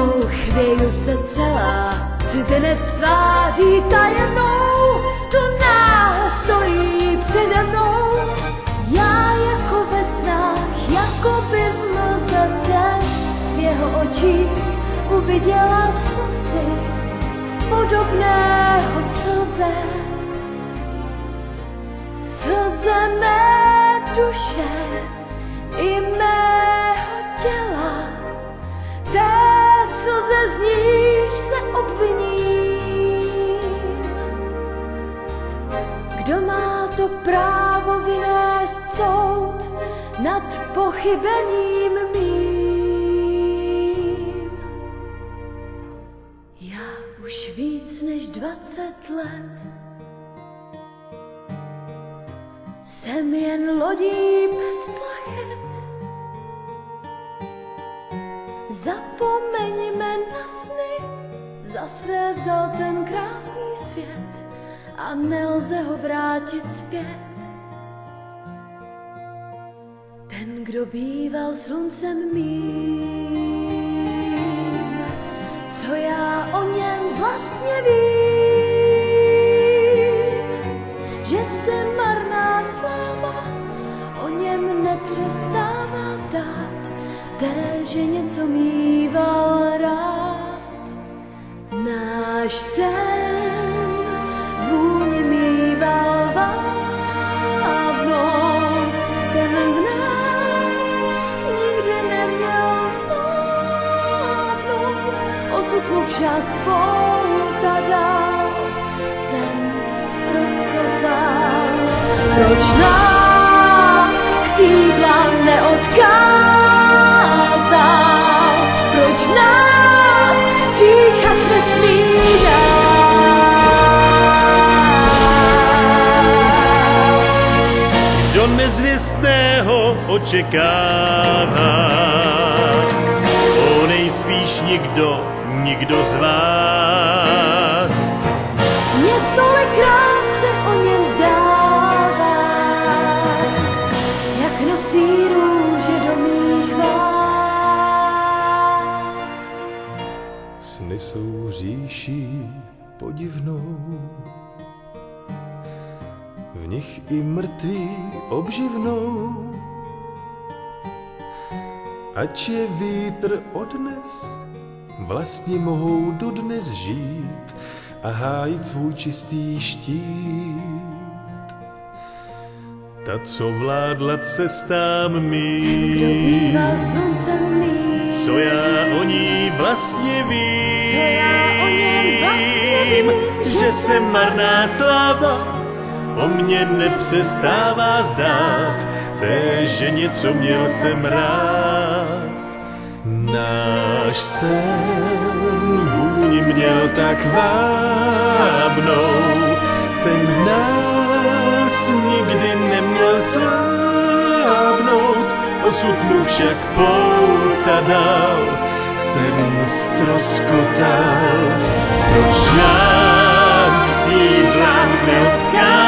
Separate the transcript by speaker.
Speaker 1: jednou chvěju se celá, cizinec tváří tajenou, tu náhle stojí přede mnou. Já jako ve snách, jako by v mlze jsem v jeho očích uviděla cosi podobného slze. Slze mé duše i mého těla, té slze z níž se obviním. Kdo má to právo vynést soud nad pochybením mým? Já už víc než 20 let jsem jen lodí bez plachet. Zapomeňme na sny, za své vzal ten krásný svět a nelze ho vrátit zpět. Ten, kdo býval sluncem mým, co já o něm vlastně vím, že se marná sláva o něm nepřestává zdát, té, že něco mýval rád. Náš sen vůni mýval vábnou, ten v nás nikdy neměl slábnout. Osud mu však pouta dal, sen ztroskotal. Proč nám křídla neodkázal? Proč v nás dýchat nesmí dál?
Speaker 2: Kdo nezvěstného očekává, o nejspíš nikdo z vás.
Speaker 1: Mě tolikrát se o něm zdává, jak nosí růže do mých vás.
Speaker 3: Sny jsou říší podivnou, v nich i mrtví obživnou. Ač je vítr odnes, vlastně mohou dodnes žít a hájit svůj čistý štít. Ta, co vládla cestám mým,
Speaker 1: Kdo býval sluncem mým,
Speaker 2: co já o ní vlastně vím,
Speaker 1: co já o něm vlastně vím,
Speaker 2: že se marná sláva o mě nepřestává zdát, té, že něco měl jsem rád. Náš sen vůni měl tak vábnou, ten v nás nikdy neměl slábnout. Osud mu však pouta dal, sen ztroskotal. Proč nám křídla neodkázal?